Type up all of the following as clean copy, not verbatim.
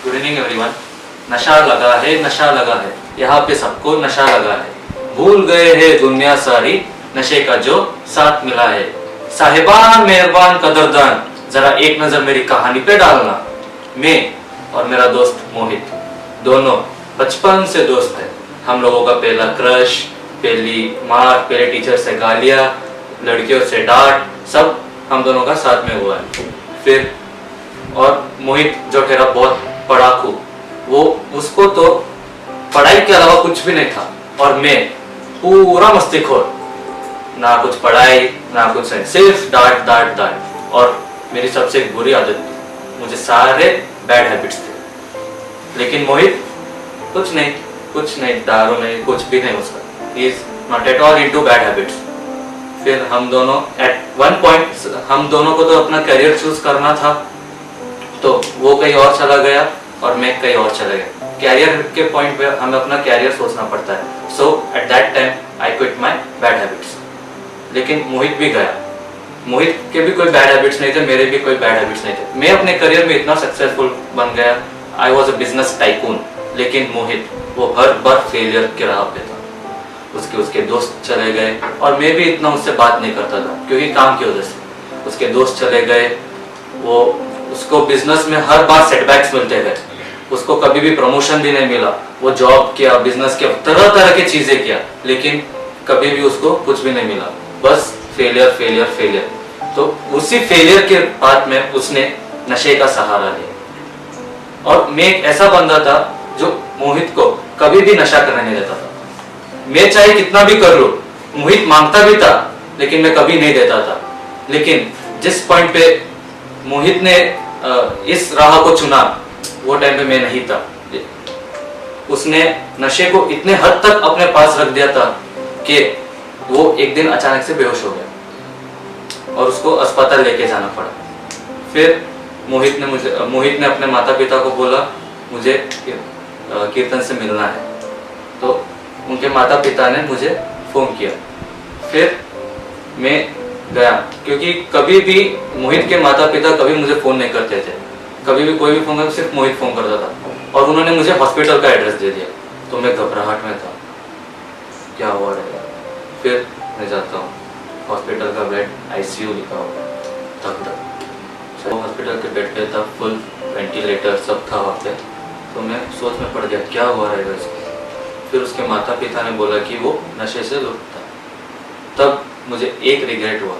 Good evening everyone. नशा लगा है, नशा लगा है, यहाँ पे सबको नशा लगा है। भूल गए हैं दुनिया सारी, नशे का जो साथ मिला है। साहिबान मेहरबान कदरदान, जरा एक नजर मेरी कहानी पे डालना। मैं और मेरा दोस्त मोहित दोनों बचपन से दोस्त हैं। हम लोगों का पहला क्रश, पहली मार, पहले टीचर से गालियां, लड़कियों से डांट, सब हम दोनों का साथ में हुआ है। फिर और मोहित जो ठहरा बहुत पढ़ाकू, वो उसको तो पढ़ाई के अलावा कुछ भी नहीं था, और मैं पूरा मस्तीखोर, ना कुछ पढ़ाई ना कुछ नहीं, सिर्फ डांट डांट डांट। और मेरी सबसे बुरी आदत थी, मुझे सारे बैड हैबिट्स थे। लेकिन मोहित कुछ नहीं, दारू नहीं, कुछ भी नहीं उसका, he is not at all into bad habits. फिर हम दोनों एट वन पॉइंट, हम दोनों को तो अपना करियर चूज करना था, तो वो कहीं और चला गया और मैं कहीं और चला गया। कैरियर के पॉइंट पे हमें अपना कैरियर सोचना पड़ता है। So at that time I quit my bad habits. लेकिन मोहित भी गया, मोहित के भी कोई बैड हैबिट्स नहीं थे, मेरे भी कोई बैड हैबिट्स नहीं थे। मैं अपने करियर में इतना सक्सेसफुल बन गया, I was a business tycoon. लेकिन मोहित वो हर बार फेलियर के राह पे था। उसके दोस्त चले गए और मैं भी इतना उससे बात नहीं करता था, क्योंकि काम की वजह से। उसके दोस्त चले गए, वो उसको बिजनेस में हर बार सेटबैक्स मिलते गए, उसको कभी भी प्रमोशन भी नहीं मिला। वो जॉब किया, बिजनेस किया, तरह तरह की चीजें किया, लेकिन कभी भी उसको कुछ भी नहीं मिला, बस फेलियर फेलियर फेलियर। तो उसी फेलियर के बाद में उसने नशे का सहारा लिया। और मैं एक ऐसा बंदा था जो मोहित को कभी भी नशा करने नहीं देता था। मैं चाहे कितना भी कर लूं, मोहित मांगता भी था, लेकिन मैं कभी नहीं देता था। लेकिन जिस पॉइंट पे मोहित ने इस राह को चुना, वो टाइम पे मैं नहीं था। उसने नशे को इतने हद तक अपने पास रख दिया था कि वो एक दिन अचानक से बेहोश हो गया और उसको अस्पताल लेके जाना पड़ा। फिर मोहित ने अपने माता पिता को बोला, मुझे कीर्तन से मिलना है। तो उनके माता पिता ने मुझे फोन किया। फिर मैं गया, क्योंकि कभी भी मोहित के माता पिता कभी मुझे फोन नहीं करते थे। कभी भी कोई भी फोन करता, सिर्फ मोहित फोन करता था। और उन्होंने मुझे हॉस्पिटल का एड्रेस दे दिया, तो मैं घबराहट में था, क्या हुआ रहेगा। फिर मैं जाता हूँ, हॉस्पिटल का बेड आईसीयू लिखा हुआ, तब तक हॉस्पिटल के बेड पे था, फुल वेंटिलेटर सब था वहाँ पे। तो मैं सोच में पड़ गया, क्या हुआ रहेगा इसको। फिर उसके माता पिता ने बोला कि वो नशे से लुप्त था। तब मुझे एक रिग्रेट हुआ,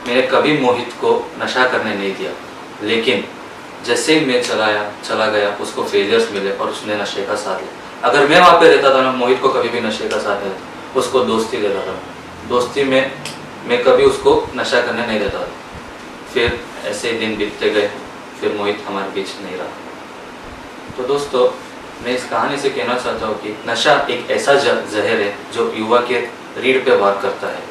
मैंने कभी मोहित को नशा करने नहीं दिया। लेकिन जैसे ही मैं चला गया, उसको फेलियर्स मिले और उसने नशे का साथ लिया। अगर मैं वहाँ पे रहता था ना, मोहित को कभी भी नशे का साथ देता, उसको दोस्ती देता था। दोस्ती में मैं कभी उसको नशा करने नहीं देता था। फिर ऐसे ही दिन बीतते गए, फिर मोहित हमारे बीच नहीं रहा। तो दोस्तों, मैं इस कहानी से कहना चाहता हूँ कि नशा एक ऐसा जहर है जो युवा के रीढ़ पे वार करता है।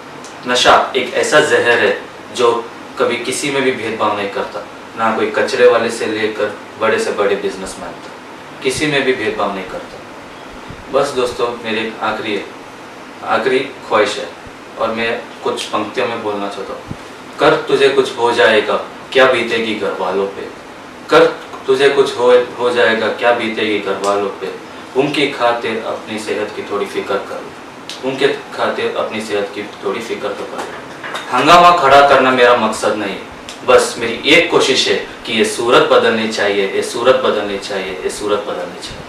नशा एक ऐसा जहर है जो कभी किसी में भी भेदभाव नहीं करता, ना कोई कचरे वाले से लेकर बड़े से बड़े बिजनेसमैन तक, किसी में भी भेदभाव नहीं करता। बस दोस्तों, मेरी एक आखिरी ख्वाहिश है, और मैं कुछ पंक्तियों में बोलना चाहता हूँ। कर तुझे कुछ हो जाएगा, क्या बीतेगी घर वालों पे। कर तुझे कुछ हो जाएगा, क्या बीतेगी घर वालों पे। उनकी खातिर अपनी सेहत की थोड़ी फिक्र करो, उनके खातिर अपनी सेहत की थोड़ी फिक्र तो करो। हंगामा खड़ा करना मेरा मकसद नहीं, बस मेरी एक कोशिश है कि ये सूरत बदलनी चाहिए, ये सूरत बदलनी चाहिए, ये सूरत बदलनी चाहिए।